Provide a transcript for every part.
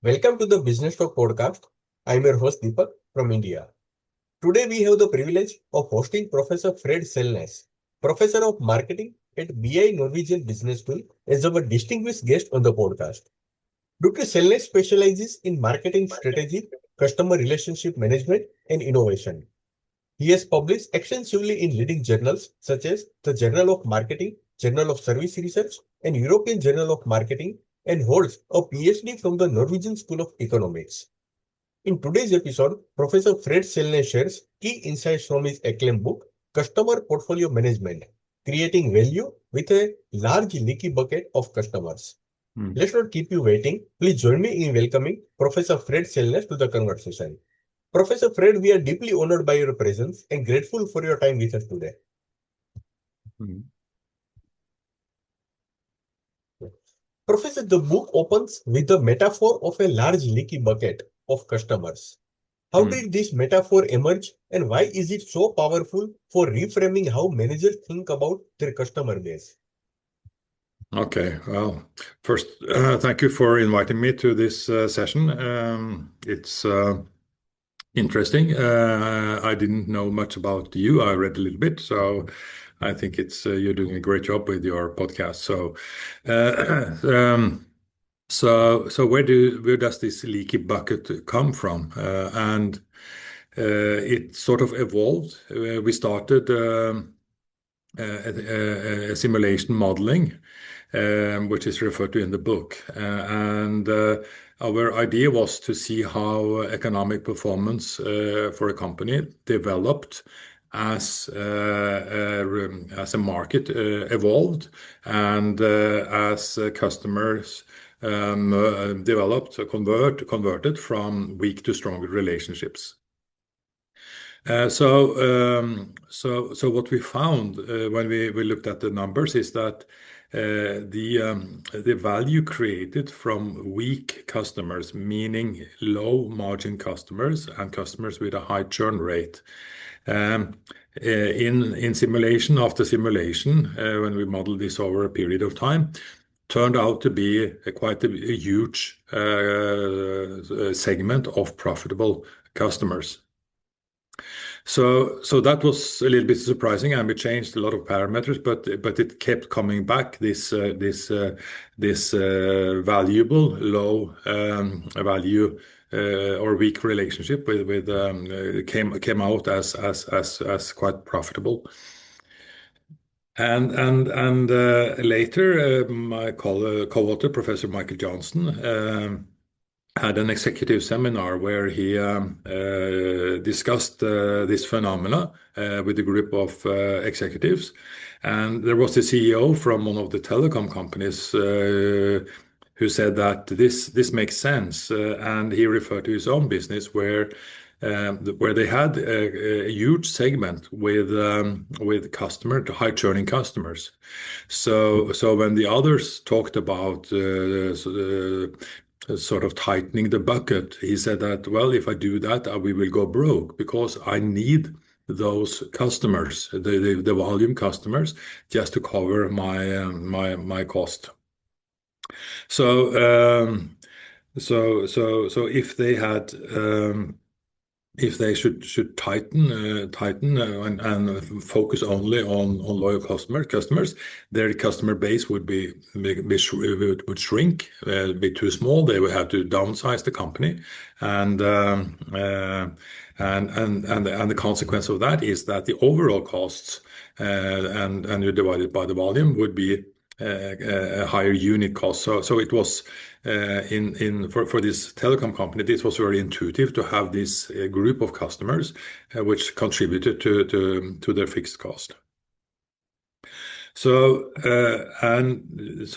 Welcome to the Businesstalk podcast. I'm your host Deepak from India. Today we have the privilege of hosting Professor Fred Selnes, Professor of Marketing at BI Norwegian Business School, as our distinguished guest on the podcast. Dr. Selnes specializes in marketing strategy, customer relationship management, and innovation. He has published extensively in leading journals such as the Journal of Marketing, Journal of Service Research, and European Journal of Marketing, and holds a PhD from the Norwegian School of Economics. In today's episode, Professor Fred Selnes shares key insights from his acclaimed book, Customer Portfolio Management, Creating Value with a Large Leaky Bucket of Customers. Let's not keep you waiting. Please join me in welcoming Professor Fred Selnes to the conversation. Professor Fred, we are deeply honored by your presence and grateful for your time with us today. Professor, the book opens with the metaphor of a large leaky bucket of customers. How did this metaphor emerge and why is it so powerful for reframing how managers think about their customer base? Okay, well, first, thank you for inviting me to this session. It's interesting. I didn't know much about you. I read a little bit, so I think it's you're doing a great job with your podcast. So where does this leaky bucket come from? And it sort of evolved. We started a simulation modeling, which is referred to in the book. Our idea was to see how economic performance for a company developed as a market evolved and as customers developed, converted from weak to stronger relationships. So what we found when we looked at the numbers is that the value created from weak customers, meaning low margin customers and customers with a high churn rate, in simulation after simulation, when we modeled this over a period of time, turned out to be quite a huge segment of profitable customers. So that was a little bit surprising, and we changed a lot of parameters, but it kept coming back. This valuable low value or weak relationship with came out as quite profitable. And later, my co-author, Professor Michael Johnson, had an executive seminar where he discussed this phenomena with a group of executives. And there was the CEO from one of the telecom companies who said that this makes sense. And he referred to his own business where they had a huge segment with high churning customers. So when the others talked about sort of tightening the bucket, he said that, well, if I do that, we will go broke because I need those customers, the volume customers, just to cover my cost. So if they had if they should tighten and focus only on loyal customers, their customer base would would shrink, be too small. They would have to downsize the company, and the consequence of that is that the overall costs and you divide it by the volume would be a higher unit cost. So it was for this telecom company, this was very intuitive to have this group of customers which contributed to their fixed cost. So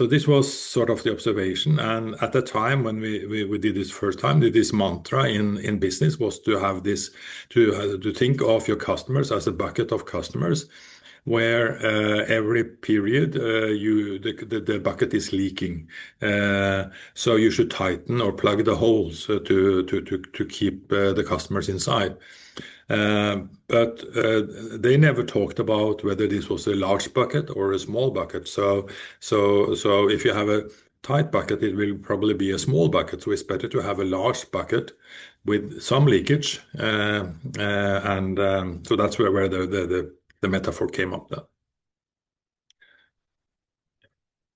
this was sort of the observation, and at the time when we did this first time, this mantra in business was to have this to think of your customers as a bucket of customers, where every period the bucket is leaking, so you should tighten or plug the holes to keep the customers inside. But they never talked about whether this was a large bucket or a small bucket. So if you have tight bucket, it will probably be a small bucket. So it's better to have a large bucket with some leakage. And so that's where the metaphor came up then.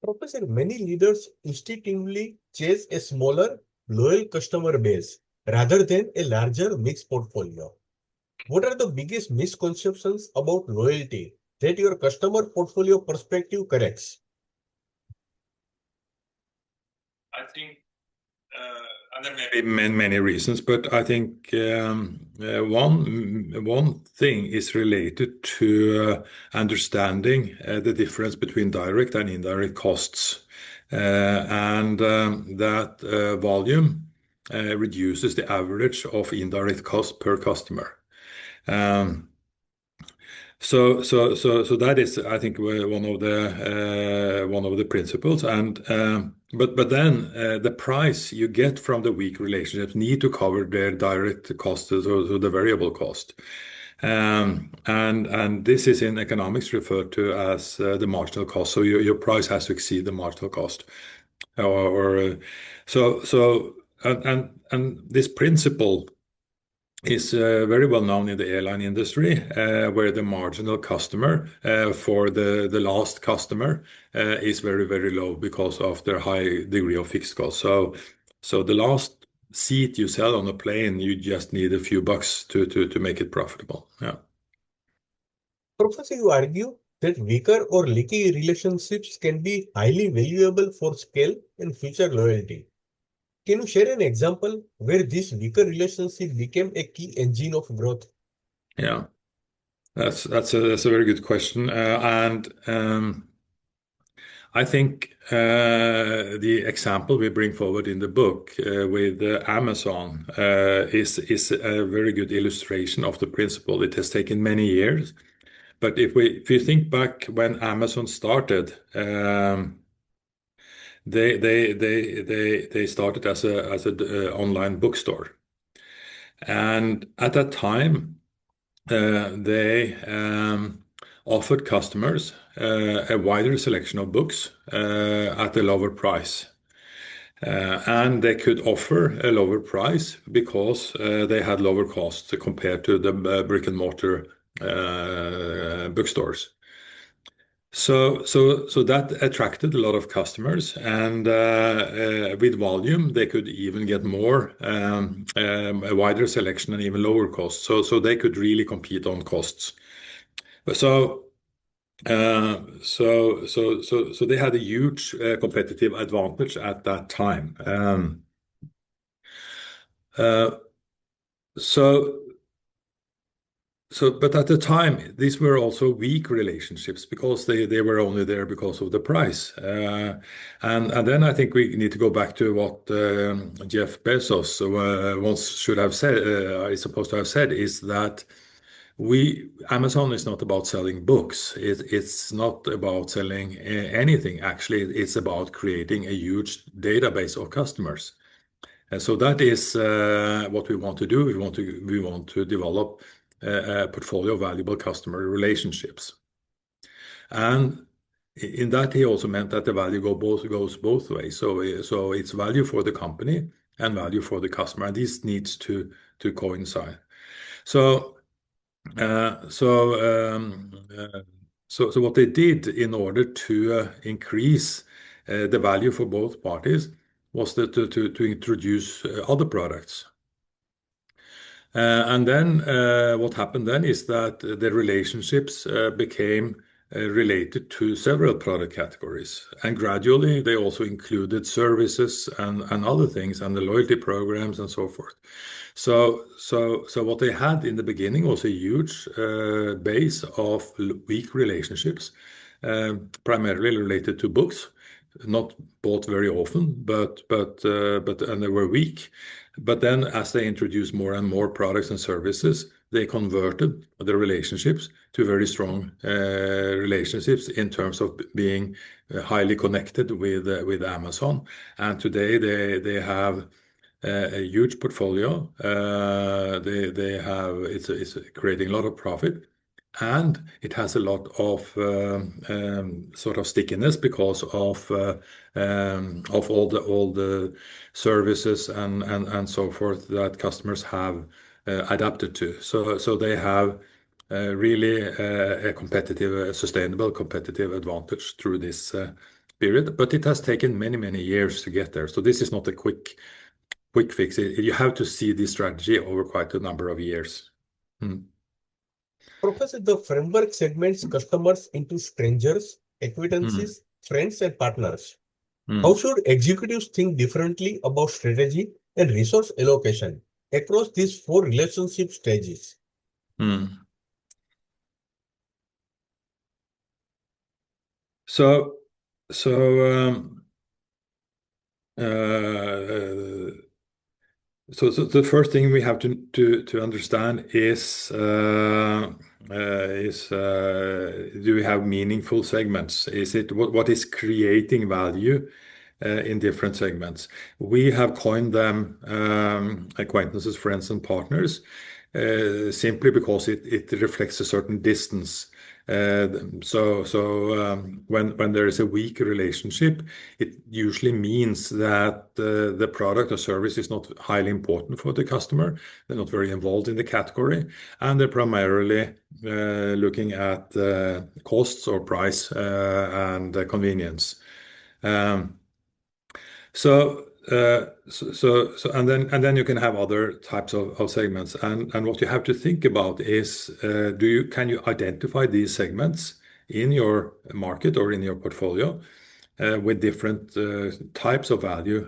Professor, many leaders instinctively chase a smaller, loyal customer base rather than a larger mixed portfolio. What are the biggest misconceptions about loyalty that your customer portfolio perspective corrects? I think, and there may be many reasons, but I think one thing is related to understanding the difference between direct and indirect costs, and that volume reduces the average of indirect cost per customer. So that is, I think, one of the principles. And but then the price you get from the weak relationships need to cover their direct costs, so the variable cost. And this is in economics referred to as the marginal cost. So your price has to exceed the marginal cost, and this principle is very well known in the airline industry, where the marginal customer for the last customer is very low because of their high degree of fixed cost. So the last seat you sell on a plane, you just need a few bucks to make it profitable. Yeah. Professor, you argue that weaker or leaky relationships can be highly valuable for scale and future loyalty. Can you share an example where this weaker relationship became a key engine of growth? Yeah, that's a very good question, and I think the example we bring forward in the book with Amazon is a very good illustration of the principle. It has taken many years, but if you think back when Amazon started, they started as a online bookstore, and at that time they offered customers a wider selection of books at a lower price. And they could offer a lower price because they had lower costs compared to the brick and mortar bookstores. So that attracted a lot of customers, and with volume, they could even get more, a wider selection and even lower costs. So they could really compete on costs. So they had a huge competitive advantage at that time. Uh, so but at the time, these were also weak relationships because they were only there because of the price. And then I think we need to go back to what Jeff Bezos once should have said, is supposed to have said, is that Amazon is not about selling books. It's not about selling anything. Actually, it's about creating a huge database of customers. And so that is what we want to do. We want to develop a portfolio of valuable customer relationships. And in that, he also meant that the value goes both ways. So it's value for the company and value for the customer. And this needs to coincide. So what they did in order to increase the value for both parties was to introduce other products. And then what happened then is that the relationships became related to several product categories. And gradually, they also included services and other things, and the loyalty programs and so forth. So what they had in the beginning was a huge base of weak relationships, primarily related to books, not bought very often, but and they were weak. But then, as they introduced more and more products and services, they converted the relationships to very strong relationships in terms of being highly connected with Amazon. And today, they have a huge portfolio. It's creating a lot of profit. and it has a lot of sort of stickiness because of all the services and so forth that customers have adapted to. So they have really a competitive, sustainable competitive advantage through this period. But it has taken many years to get there. So this is not a quick fix. You have to see this strategy over quite a number of years. Professor, the framework segments customers into strangers, Mm. acquaintances, friends, and partners. How Mm. should executives think differently about strategy and resource allocation across these four relationship stages? Mm. So, so uh, so the first thing we have to understand is do we have meaningful segments? Is it what is creating value in different segments? We have coined them acquaintances, friends, and partners simply because it reflects a certain distance. When there is a weak relationship, it usually means that the product or service is not highly important for the customer. They're not very involved in the category, and they're primarily looking at costs or price and convenience. Um, and then you can have other types of segments. And what you have to think about is, can you identify these segments in your market or in your portfolio with different types of value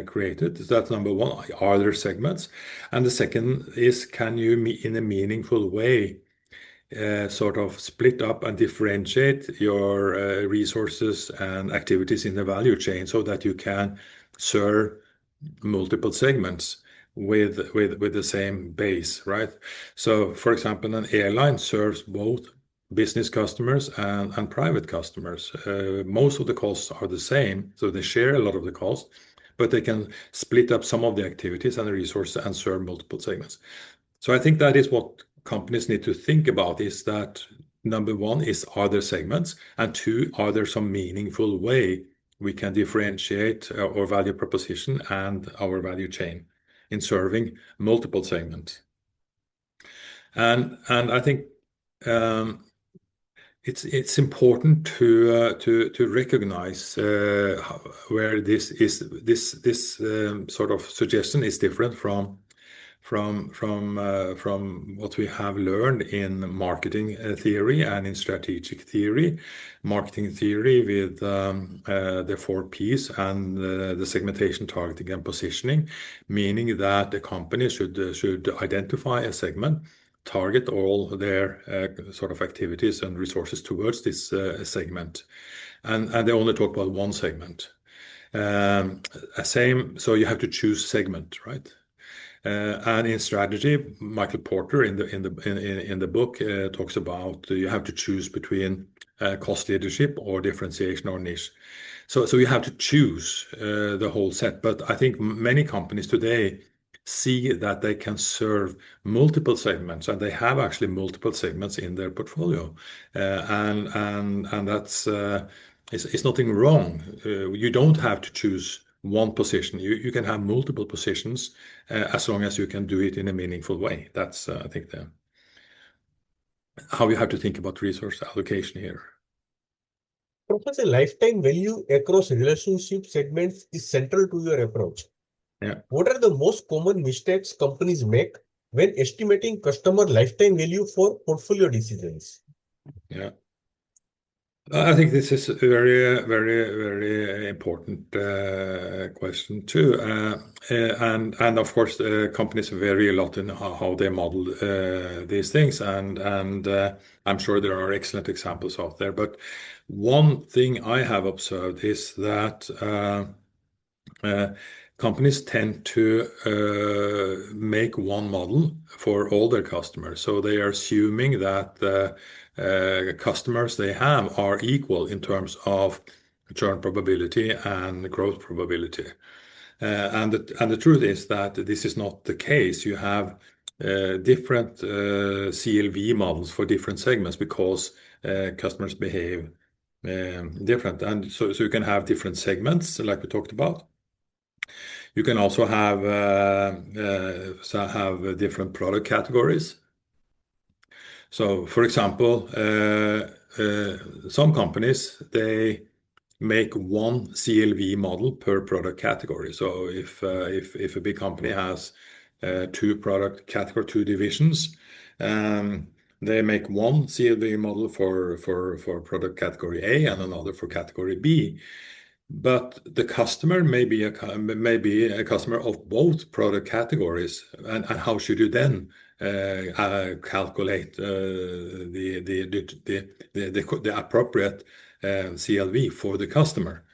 created? That's number one. Are there segments? And the second is, can you, in a meaningful way, sort of split up and differentiate your resources and activities in the value chain so that you can serve multiple segments with the same base, right? So, for example, an airline serves both business customers and private customers. Most of the costs are the same, so they share a lot of the cost, but they can split up some of the activities and the resources and serve multiple segments. So I think that is what companies need to think about, is that number one is, are there segments? And two, are there some meaningful way we can differentiate our value proposition and our value chain in serving multiple segments? And I think it's important to recognize where this sort of suggestion is different from what we have learned in marketing theory and in strategic theory. Marketing theory with the 4 Ps and the segmentation, targeting, and positioning, meaning that a company should identify a segment, target all their sort of activities and resources towards this segment, and they only talk about one segment. So you have to choose segment, right? And in strategy, Michael Porter in the book talks about you have to choose between cost leadership or differentiation or niche. So you have to choose the whole set. But I think many companies today see that they can serve multiple segments, and they have actually multiple segments in their portfolio, and that's it's nothing wrong. You don't have to choose one position. You can have multiple positions as long as you can do it in a meaningful way. That's I think how you have to think about resource allocation here. Professor, lifetime value across relationship segments is central to your approach. Yeah. What are the most common mistakes companies make when estimating customer lifetime value for portfolio decisions? Yeah. I think this is a very important question too, and of course companies vary a lot in how they model these things, and I'm sure there are excellent examples out there. But one thing I have observed is that uh, companies tend to make one model for all their customers. So they are assuming that the customers they have are equal in terms of churn probability and growth probability. And the truth is that this is not the case. You have different CLV models for different segments because customers behave different. And so you can have different segments, like we talked about. You can also have different product categories. So, for example, some companies, they make one CLV model per product category. So if a big company has two product category, two divisions, they make one CLV model for product category A and another for category B. But the customer may be a customer of both product categories, and how should you then calculate the appropriate CLV for the customer?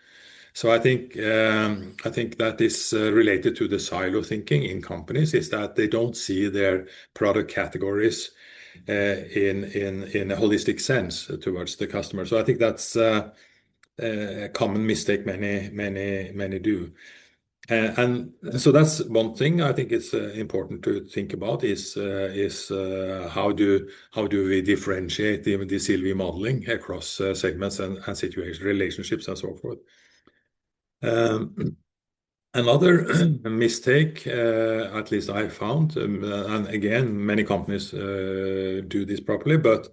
So I think that is related to the silo thinking in companies, is that they don't see their product categories in a holistic sense towards the customer. So I think that's a common mistake many do. And so that's one thing I think it's important to think about is how do we differentiate the CLV modeling across segments and situations, relationships, and so forth. Another mistake, at least I found, and again, many companies do this properly, but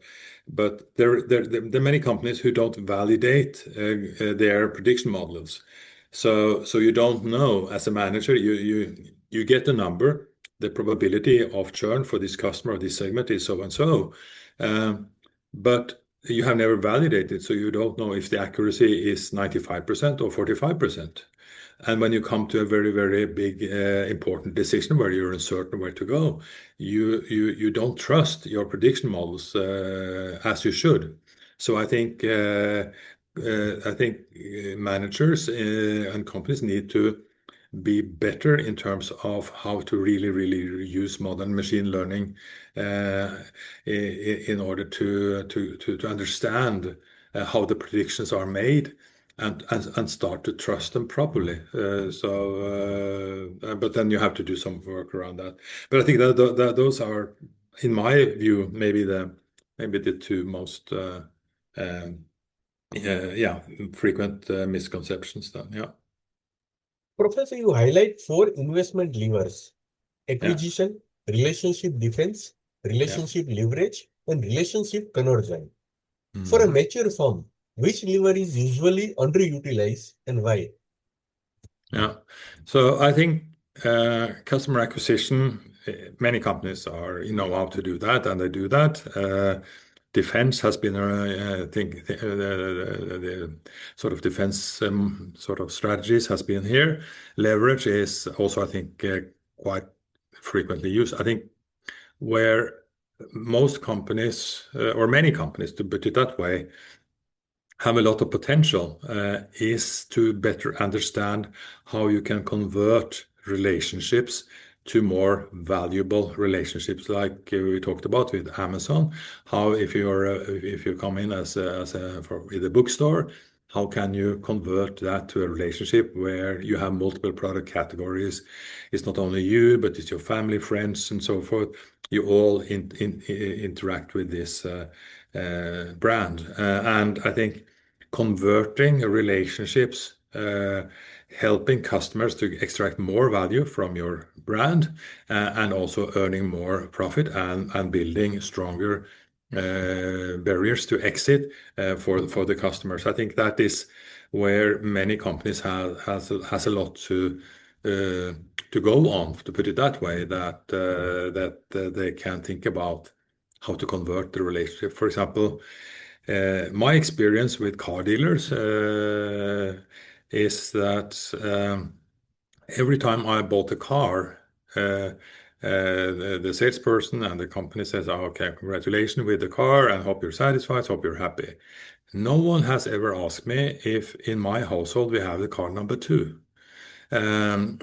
there are many companies who don't validate their prediction models. So you don't know as a manager, you get a number, the probability of churn for this customer or this segment is so and so, but you have never validated, so you don't know if the accuracy is 95% or 45%. And when you come to a very, very big, important decision where you're uncertain where to go, you don't trust your prediction models as you should. So I think managers and companies need to be better in terms of how to really use modern machine learning in order to understand how the predictions are made and start to trust them properly. But then you have to do some work around that. But I think that those are, in my view, maybe the two most frequent misconceptions then. Yeah. Professor, you highlight four investment levers: Yeah. acquisition, relationship defense, relationship leverage, and relationship conversion. For a mature firm, which lever is usually underutilized and why? Yeah. So I think customer acquisition, many companies know how to do that, and they do that. Defense has been, I think, the sort of defense sort of strategies has been here. Leverage is also, I think, quite frequently used. I think where most companies, or many companies, to put it that way, have a lot of potential is to better understand how you can convert relationships to more valuable relationships, like we talked about with Amazon. How if you come in with a bookstore, how can you convert that to a relationship where you have multiple product categories? It's not only you, but it's your family, friends, and so forth. You all interact with this brand, and I think converting relationships, helping customers to extract more value from your brand, and also earning more profit and building stronger barriers to exit for the customers. I think that is where many companies has a lot to go on, to put it that way, that they can think about how to convert the relationship. For example, my experience with car dealers is that every time I bought a car, the salesperson and the company says, "Oh, okay, congratulations with the car, and hope you're satisfied, hope you're happy." No one has ever asked me if in my household we have the car number two.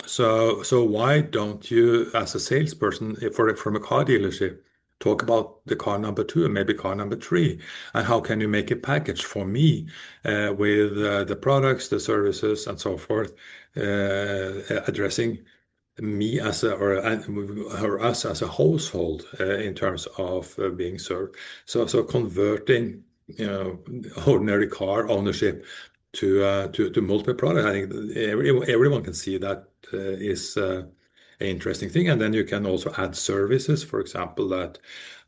So why don't you, as a salesperson from a car dealership, talk about the car number two and maybe car number three, and how can you make a package for me with the products, the services, and so forth, addressing me as a or us as a household in terms of being served. So converting ordinary car ownership to multiple products. I think everyone can see that is an interesting thing. And then you can also add services, for example, that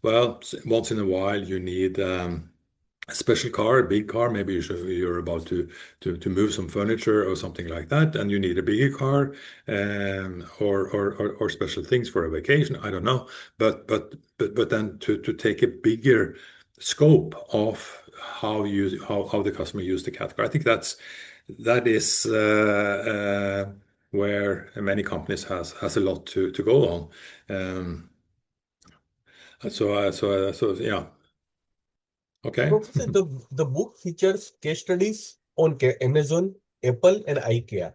once in a while you need a special car, a big car. Maybe you're about to move some furniture or something like that, and you need a bigger car, or special things for a vacation. I don't know, but then to take a bigger scope of how the customer use the category. I think that is where many companies has a lot to go on. So yeah. Okay. Professor, the book features case studies on Amazon, Apple, and IKEA.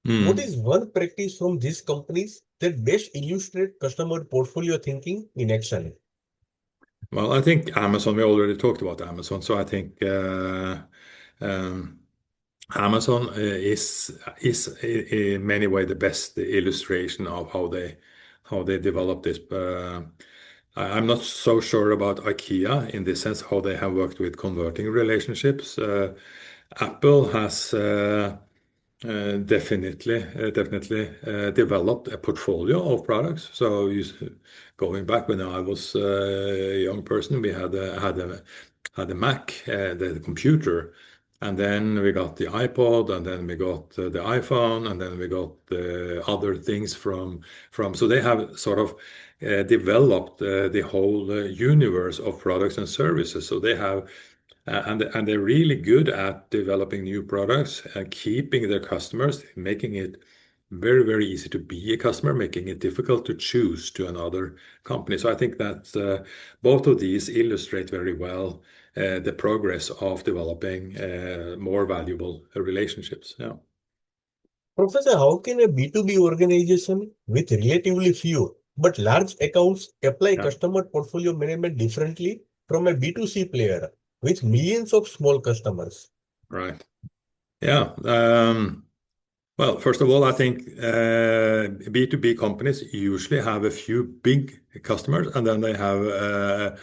What Hmm. is one practice from these companies that best illustrate customer portfolio thinking in action? Well, I think Amazon, we already talked about Amazon. So I think um, Amazon is in many ways the best illustration of how they develop this. I'm not so sure about IKEA in this sense, how they have worked with converting relationships. Apple has definitely developed a portfolio of products. So going back when I was a young person, we had a Mac, the computer, and then we got the iPod, and then we got the iPhone, and then we got the other things from. So they have sort of developed the whole universe of products and services. So they have and they're really good at developing new products and keeping their customers, making it very, very easy to be a customer, making it difficult to choose to another company. So I think that both of these illustrate very well the progress of developing more valuable relationships. Yeah. Professor, how can a B2B organization with relatively few but large accounts apply Yeah. customer portfolio management differently from a B2C player with millions of small customers? Right. Yeah. Well, first of all, I think B2B companies usually have a few big customers, and then they have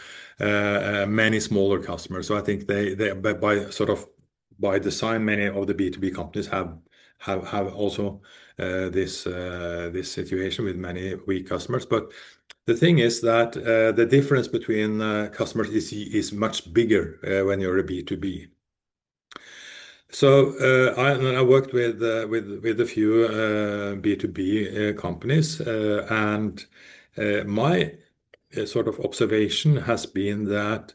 many smaller customers. So I think they by sort of by design, many of the B2B companies have also this situation with many weak customers. But the thing is that the difference between customers is much bigger when you're a B2B. So I worked with a few B2B companies, and my sort of observation has been that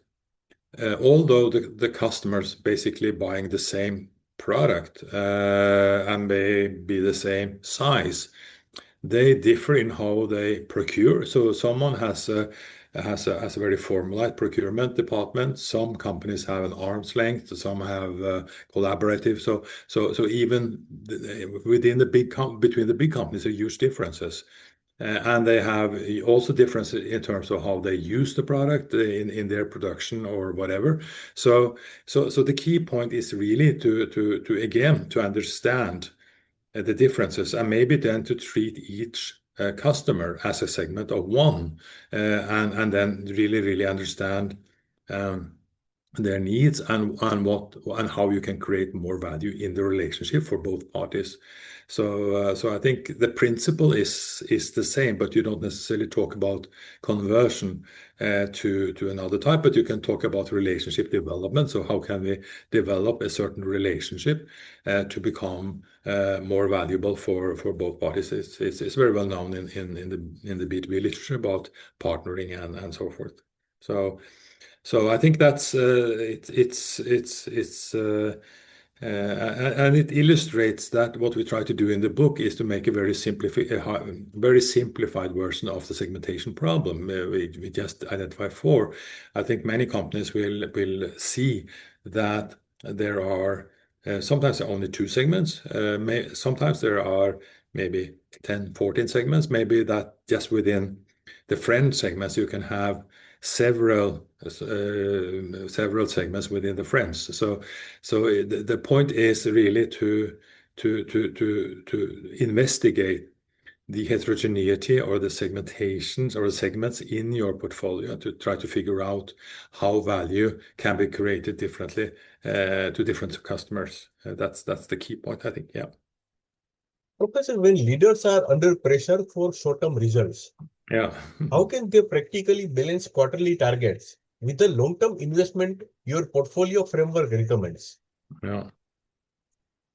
although the customers basically buying the same product and may be the same size, they differ in how they procure. So someone has a very formalized procurement department. Some companies have an arm's length. Some have collaborative. So even within between the big companies, there are huge differences. And they have also differences in terms of how they use the product in their production or whatever. So the key point is really to again to understand the differences, and maybe then to treat each customer as a segment of one, and then really understand um, their needs and how you can create more value in the relationship for both parties. So I think the principle is the same, but you don't necessarily talk about conversion to another type, but you can talk about relationship development. So how can we develop a certain relationship to become more valuable for both parties? It's very well known in the B2B literature about partnering and so forth. So I think that's it's and it illustrates that what we try to do in the book is to make a very simplified version of the segmentation problem. We just identify four. I think many companies will see that there are sometimes only two segments. Sometimes there are maybe 10, 14 segments. Maybe that just within the friend segments you can have several segments within the friends. So the point is really to investigate the heterogeneity or the segmentations or the segments in your portfolio to try to figure out how value can be created differently to different customers. That's the key point, I think. Yeah. Professor, when leaders are under pressure for short-term results, Yeah. how can they practically balance quarterly targets with the long-term investment your portfolio framework recommends? Yeah.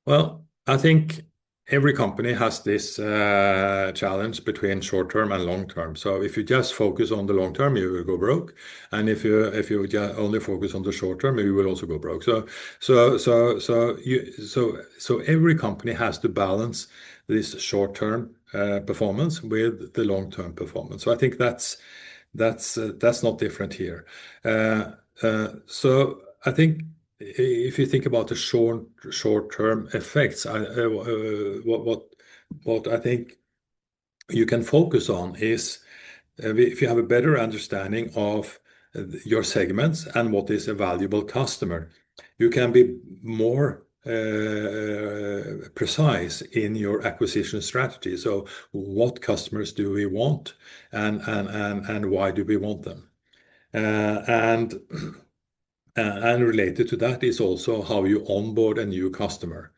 Well, I think every company has this challenge between short term and long term. So if you just focus on the long term, you will go broke, and if you only focus on the short term, you will also go broke. So every company has to balance this short term performance with the long term performance. So I think that's not different here. So I think if you think about the short-term effects, what I think you can focus on is if you have a better understanding of your segments and what is a valuable customer, you can be more precise in your acquisition strategy. So what customers do we want, and why do we want them? And related to that is also how you onboard a new customer.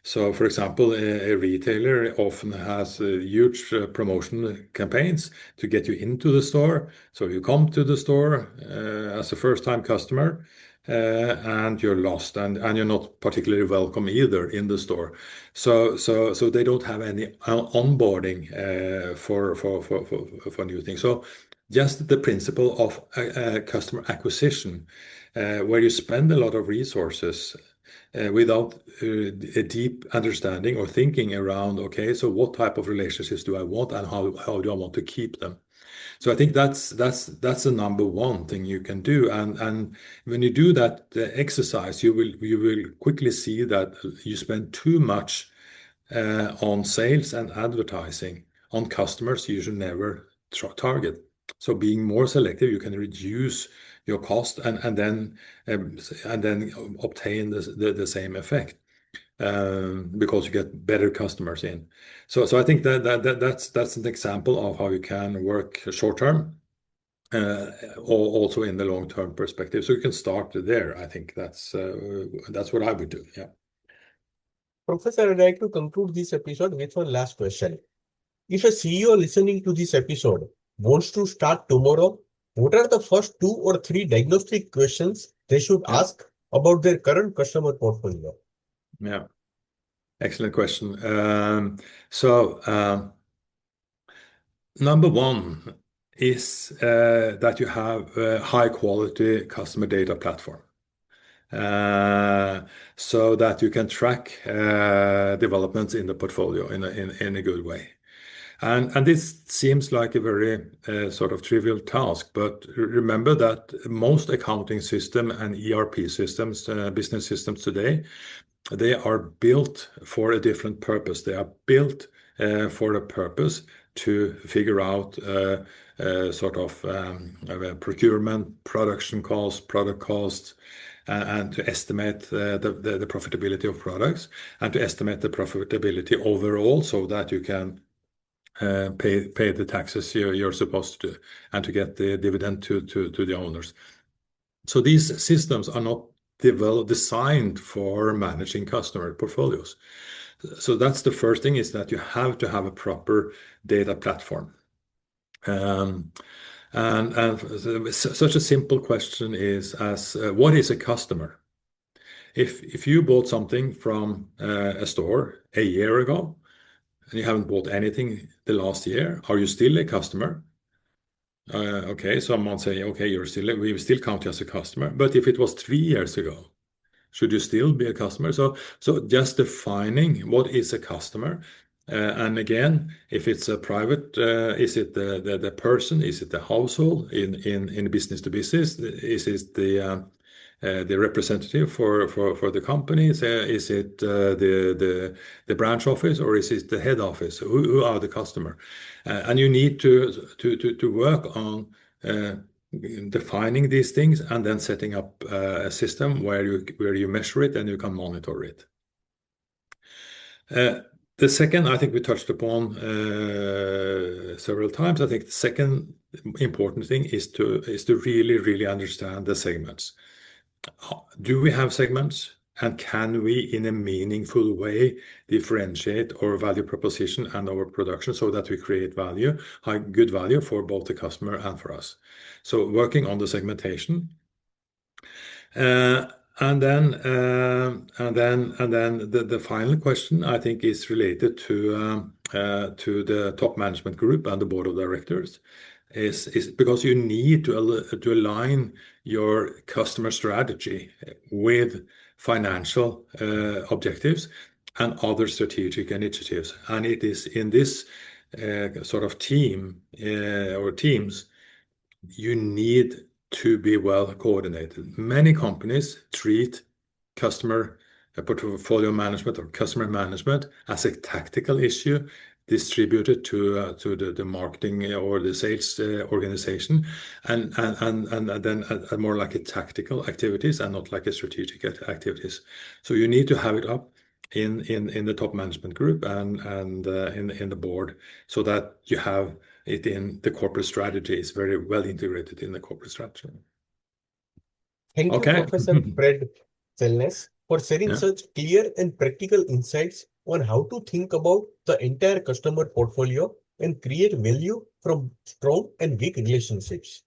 So, for example, a retailer often has huge promotion campaigns to get you into the store. So you come to the store as a first-time customer, and you're lost, and you're not particularly welcome either in the store. So they don't have any onboarding for new things. So just the principle of customer acquisition, where you spend a lot of resources without a deep understanding or thinking around, okay, so what type of relationships do I want, and how do I want to keep them? So I think that's the number one thing you can do. And when you do that exercise, you will quickly see that you spend too much on sales and advertising on customers you should never target. So being more selective, you can reduce your cost and then obtain the same effect because you get better customers in. So I think that's an example of how you can work short term, also in the long term perspective. So you can start there. I think that's what I would do. Yeah. Professor, I'd like to conclude this episode with one last question. If a CEO listening to this episode wants to start tomorrow, what are the first 2 or 3 diagnostic questions they should Yeah. ask about their current customer portfolio? Yeah. Excellent question. So number one is that you have a high quality customer data platform. So that you can track developments in the portfolio in a good way. And this seems like a very sort of trivial task, but remember that most accounting system and ERP systems, business systems today, they are built for a different purpose. They are built for a purpose to figure out sort of procurement, production costs, product costs, and to estimate the profitability of products, and to estimate the profitability overall so that you can pay the taxes you're supposed to do, and to get the dividend to the owners. So these systems are not designed for managing customer portfolios. So that's the first thing, is that you have to have a proper data platform. And such a simple question is as what is a customer? If you bought something from a store a year ago and you haven't bought anything the last year, are you still a customer? Okay, someone say, okay, we still count you as a customer. But if it was 3 years ago, should you still be a customer? So just defining what is a customer. And again, if it's a private, is it the person? Is it the household in business to business? Is it the representative for the company? Is it the branch office, or is it the head office? Who are the customer? And you need to work on defining these things, and then setting up a system where you measure it and you can monitor it. The second, I think we touched upon several times. I think the second important thing is to really understand the segments. Do we have segments? And can we, in a meaningful way, differentiate our value proposition and our production so that we create value, good value for both the customer and for us? So working on the segmentation. And then the final question, I think, is related to the top management group and the board of directors. Is because you need to align your customer strategy with financial objectives and other strategic initiatives. And it is in this sort of team or teams, you need to be well coordinated. Many companies treat customer portfolio management or customer management as a tactical issue distributed to the marketing or the sales organization, and then more like a tactical activities and not like a strategic activities. So you need to have it up in the top management group and in the board, so that you have it in the corporate strategy. Is very well integrated in the corporate strategy. Thank you, Okay. Professor Fred Selnes, for sharing Yeah. such clear and practical insights on how to think about the entire customer portfolio and create value from strong and weak relationships.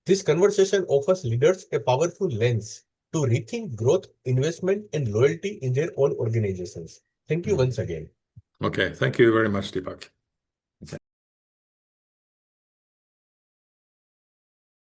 This conversation offers leaders a powerful lens to rethink growth, investment, and loyalty in their own organizations. Thank you once again. Okay, thank you very much, Deepak.